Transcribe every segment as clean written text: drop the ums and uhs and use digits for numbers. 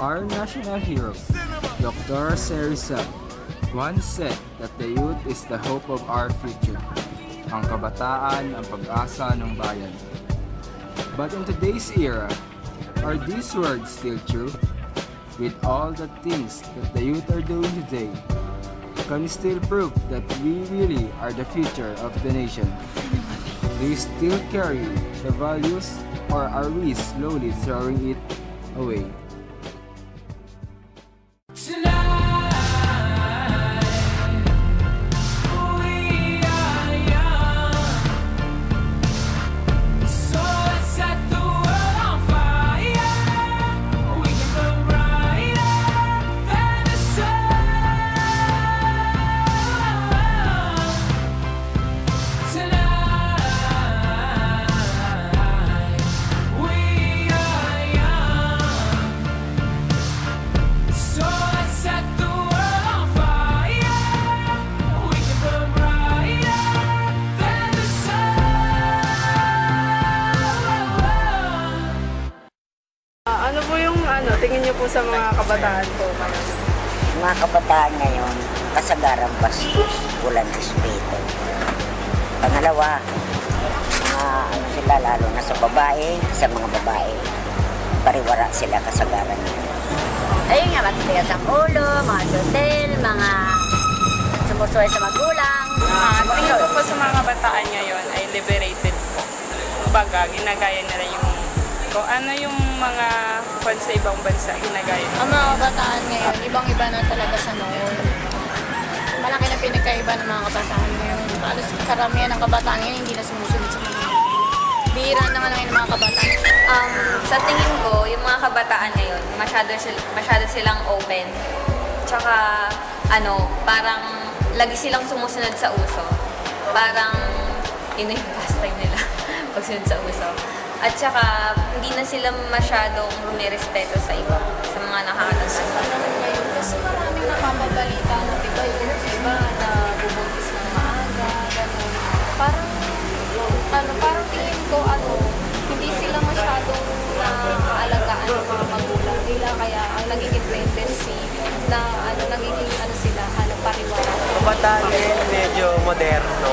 Our national hero, Dr. Rizal, once said that the youth is the hope of our future. Ang kabataan ang pag-asa ng bayan. But in today's era, are these words still true? With all the things that the youth are doing today, can we still prove that we really are the future of the nation? Do we still carry the values, or are we slowly throwing it away? Ano po yung tingin niyo po sa mga kabataan po? Mga kabataan ngayon, kasagaran bastos, walang respeto. Pangalawa, sila lalo na sa babae, sa mga babae, pariwara sila kasagaran nila. Ayun nga, matitigas ang ulo, mga hotel, mga sumusuway sa magulang. Tingin ko po sa mga kabataan ngayon ay liberated po. Baga, ginagaya nila yung kung ano yung mga kwan sa ibang bansa, ginagaya. Ang mga kabataan ngayon, ibang-iba na talaga sa noon. Malaki na pinagkaiba ng mga kabataan ngayon. Halos karamihan ng kabataan ngayon hindi na sumusunod sa mga bihira naman ng mga kabataan. Sa tingin ko, yung mga kabataan ngayon, masyado silang open. Tsaka, parang lagi silang sumusunod sa uso. Parang, yun na yung pastime nila, pagsunod sa uso. At saka, hindi na sila masyadong rumirespeto sa iba, sa mga nakakatanggap. Ngayon, kasi maraming napapabalita na iba na bubuntis ng maaga, gano'n. Parang tingin ko, hindi sila masyadong naalagaan ng mga magulang nila, kaya ang nagiging tendency na nagiging sila, pariwara. Kabataan ngayon medyo moderno,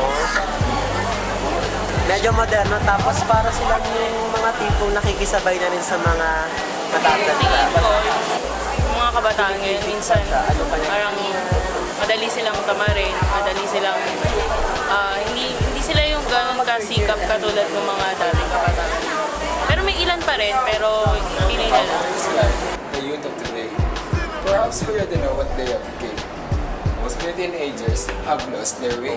tapos para silang yung mga tipong nakikisabay na rin sa mga matatanda. Tingin ko, yung mga kabataan ngayon, minsan parang madali silang tamarin, madali silang hindi sila yung ganun kasikap katulad ng mga dating kabataan. Pero may ilan pa rin, pero pili na lang. The youth of today, perhaps we already know what they have become. Most new teenagers have lost their way.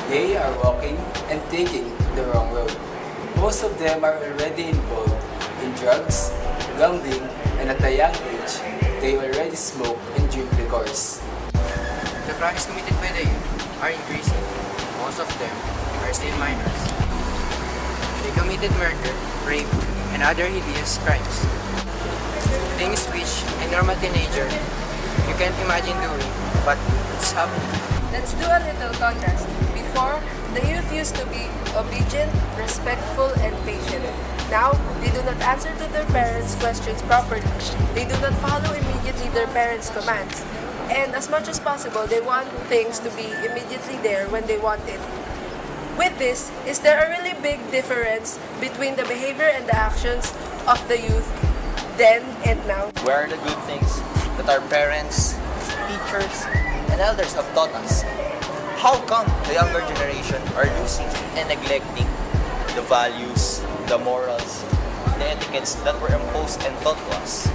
They are walking and taking the wrong road. Most of them are already involved in drugs, gambling, and at a young age, they already smoke and drink liquors. The crimes committed by the youth are increasing. Most of them are still minors. They committed murder, rape, and other hideous crimes. Things which a normal teenager you can't imagine doing, but it's happening. Let's do a little contrast. Before, the youth used to be obedient, respectful, and patient. Now, they do not answer to their parents' questions properly. They do not follow immediately their parents' commands. And as much as possible, they want things to be immediately there when they want it. With this, is there a really big difference between the behavior and the actions of the youth then and now? Where are the good things that our parents, teachers, and elders have taught us? How come the younger generation are losing and neglecting the values, the morals, the etiquettes that were imposed and taught to us?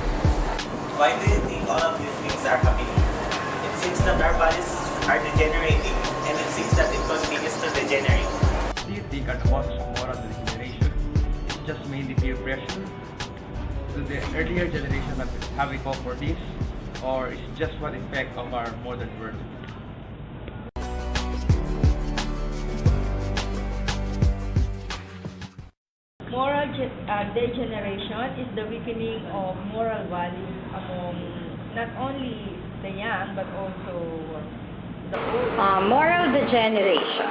Why do you think all of these things are happening? It seems that our values are degenerating, and it seems that it continues to degenerate. Do you think our causes of moral degeneration is just mainly peer pressure? Do the earlier generation have a cause for this, or is it just one effect of our modern world? Moral degeneration is the weakening of moral values among not only the young but also the old. Moral degeneration.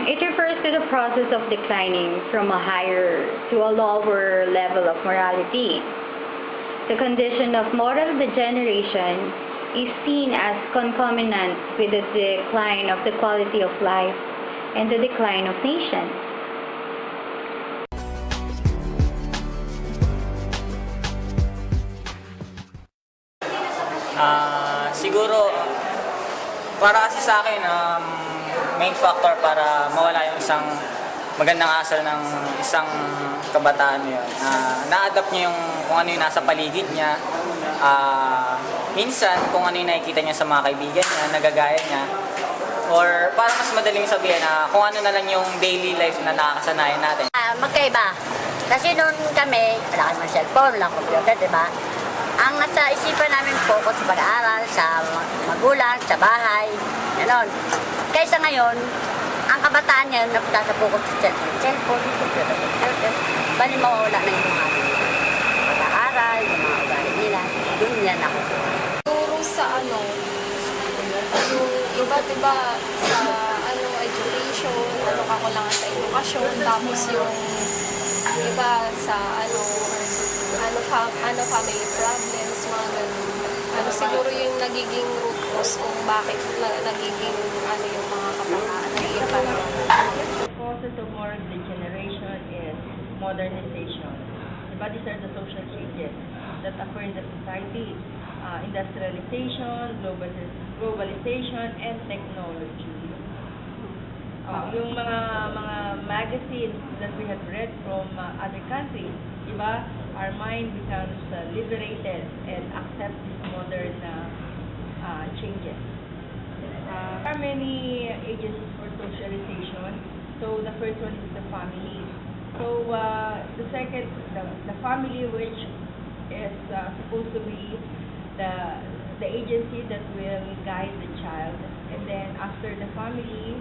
It refers to the process of declining from a higher to a lower level of morality. the condition of moral degeneration is seen as concomitant with the decline of the quality of life and the decline of nations. Siguro, para kasi sa akin, main factor para mawala yung isang magandang asal ng isang kabataan yun. Na-adapt niya yung kung ano yung nasa paligid niya. Minsan, kung ano yung nakikita niya sa mga kaibigan niya, nagagaya niya. Or para mas madaling sabihin na kung ano na lang yung daily life na nakakasanayan natin. Magkaiba. Kasi noon kami, wala kami cellphone, wala computer, di ba? Ang nasa isipan namin focus sa pag-aaral, sa magulang, sa bahay, gano'n. Kaysa ngayon, ang kabataan ngayon nagtatapokus sa cellphone, computer. Bali mawawala na yung mga pag-aaral, yung mga ugali nila. Doon nila nakukuha. Turo sa yung iba't iba sa education, kakulangan sa edukasyon, tapos yung iba sa family problems, mga ganun. Siguro yung nagiging root cause kung bakit nagiging yung mga kabataan. The causes of moral degeneration is modernization. Diba, these are the social changes that occur in the society. Industrialization, globalization, and technology. Yung mga magazines that we have read from other countries, diba, our mind becomes liberated and accept these modern changes. There are many agencies for socialization. So the first one is the family. So the second, the family, which is supposed to be the agency that will guide the child, and then after the family,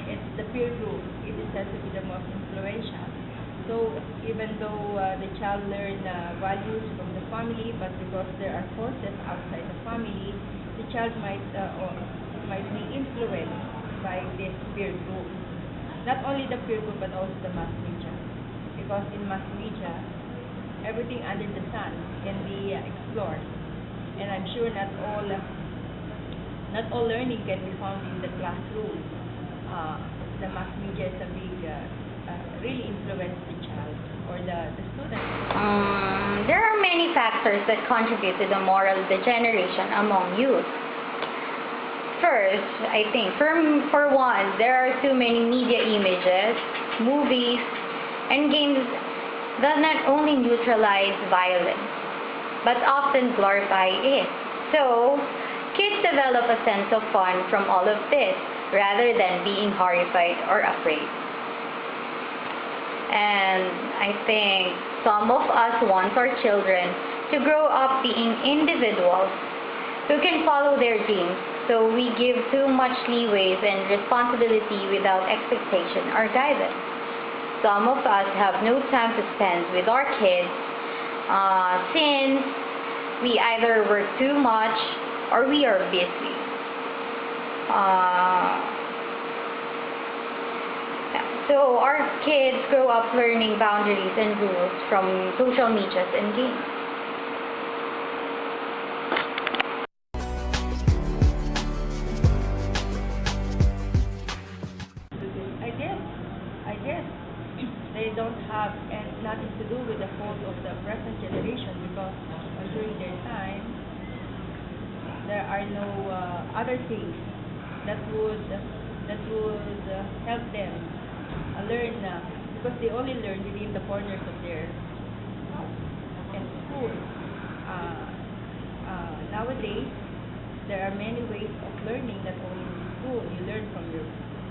it's the peer group. It is said to be the most influential. So even though the child learn values from the family, but because there are forces outside the family, the child might be influenced by this peer group. Not only the peer group, but also the mass media. Because in mass media, everything under the sun can be explored. And I'm sure not all learning can be found in the classroom. The mass media is a big, really influence the child or the student. There are many factors that contribute to the moral degeneration among youth. First, I think, for one, there are too many media images, movies, and games that not only neutralize violence, but often glorify it. So, kids develop a sense of fun from all of this, rather than being horrified or afraid. And I think some of us want our children to grow up being individuals who can follow their dreams, so we give too much leeway and responsibility without expectation or guidance. Some of us have no time to spend with our kids since we either work too much or we are busy. So our kids grow up learning boundaries and rules from social medias and games. I guess they don't have nothing to do with the fault of the present generation, because during their time there are no other things that would help them learn, because they only learn within the corners of their house and school. Nowadays, there are many ways of learning, not only in school. You learn from your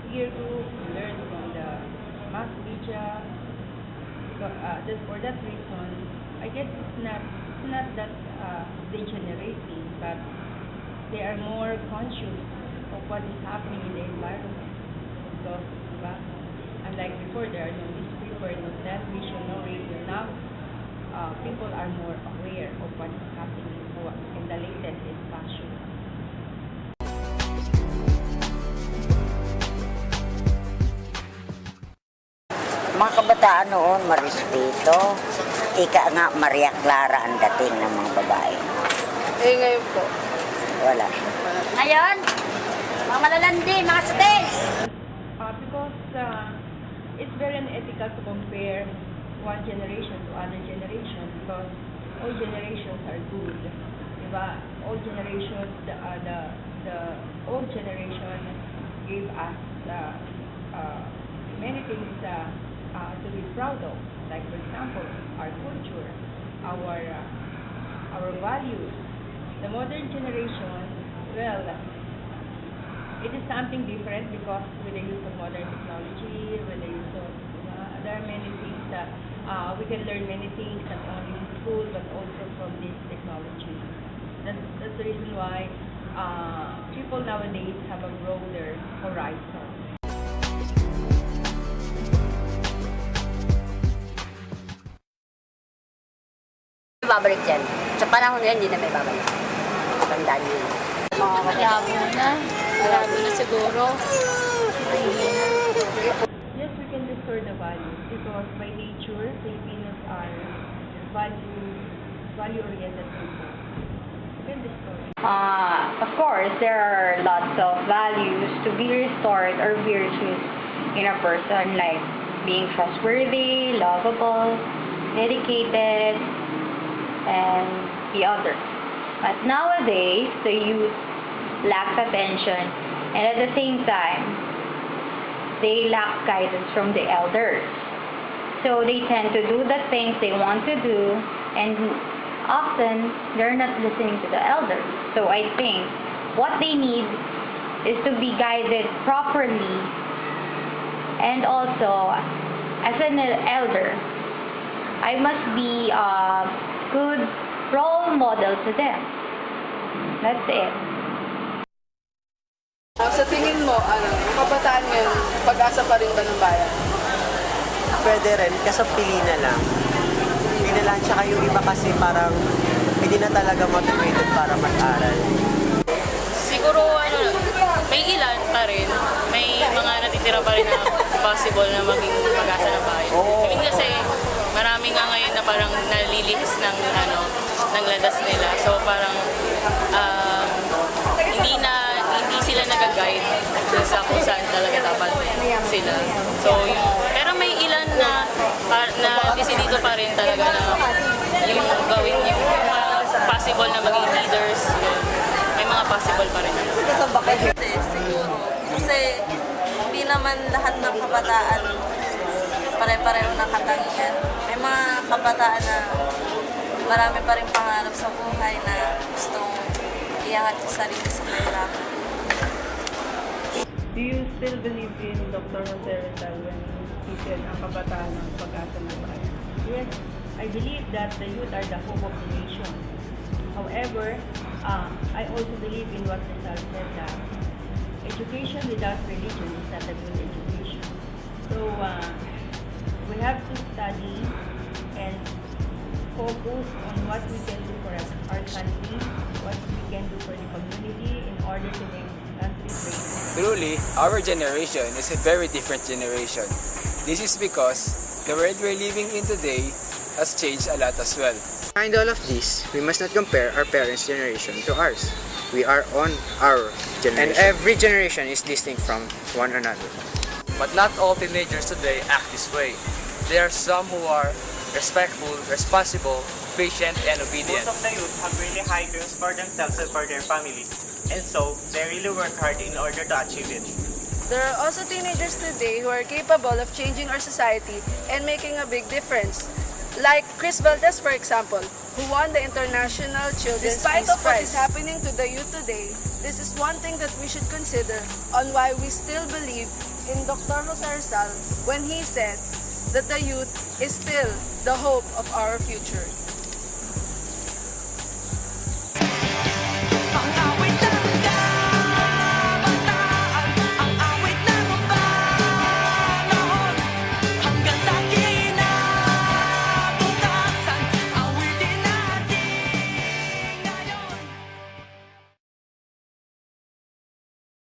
peer group, you learn from the mass media. For that reason, I guess it's not that degenerating, but they are more conscious of what is happening in the environment. Because, unlike before, there are no newspaper, no television, no radio. Now, people are more aware of what is happening in the latest in fashion. Mga kabataan noon, marespeto, ika nga Maria Clara ang dating ng mga babae. Eh, ngayon po. Wala. Ngayon, mga malalandi, mga space! Because it's very unethical to compare one generation to other generation because all generations are good. Diba? All generations, the old generation gave us many things to be proud of. Like for example, our culture, our values. The modern generation, well, it is something different because with the use of modern technology, with the use of, there are many things that we can learn many things not only in school but also from this technology. That's the reason why people nowadays have a broader horizon. Babalik dyan. Sa panahon ngayon, hindi na may babalik. Tandaan nyo. Malabo na siguro. Yes, we can restore the values because by nature, Filipinos are value-oriented people. We can restore it. Of course, there are lots of values to be restored or virtues in a person, like being trustworthy, lovable, dedicated, and the others. But nowadays, the youth lacks attention, and at the same time, they lack guidance from the elders. So they tend to do the things they want to do, and often they're not listening to the elders. So I think what they need is to be guided properly, and also, as an elder, I must be a good role model to them. That's it. Sa tingin mo, yung kabataan ngayon, pag-asa pa rin ba ng bayan? Pwede rin, kaso pili na lang. Pili na lang, tsaka yung iba kasi parang hindi na talaga motivated para mag-aral. Siguro, may ilan pa rin. May mga natitira pa rin na possible na maging pag-asa ng bayan. I mean kasi, marami nga ngayon na parang nalilihis ng landas nila. So parang hindi sila nag-guide sa kung saan talaga dapat sila. So pero may ilan na desidido pa rin talaga na yung gawin yung possible na maging leaders. May mga possible pa rin. Siguro. Kasi hindi naman lahat ng kabataan pare-pareho ng katangian. May mga kabataan na marami pa rin pangarap sa buhay na gustong iangat yung sarili sa kahirapan. Do you still believe in Dr. Jose Rizal when he said ang kabataan ng pag-asa ng bayan? Yes, I believe that the youth are the hope of the nation. However, I also believe in what Rizal said that education without religion is not a good education. So, we have to study and focus on what we can do for our country, what we can do for the community in order to make the country great. Truly, our generation is a very different generation. This is because the world we're living in today has changed a lot as well. Behind all of this, we must not compare our parents' generation to ours. We are on our generation. And every generation is distinct from one another. But not all teenagers today act this way. There are some who are respectful, responsible, patient, and obedient. Most of the youth have really high dreams for themselves and for their family. And so, they really work hard in order to achieve it. There are also teenagers today who are capable of changing our society and making a big difference. Like Chris Valdez, for example, who won the International Children's Despite Peace Prize. Despite of what is happening to the youth today, this is one thing that we should consider on why we still believe in Dr. Jose Rizal when he said that the youth is still the hope of our future.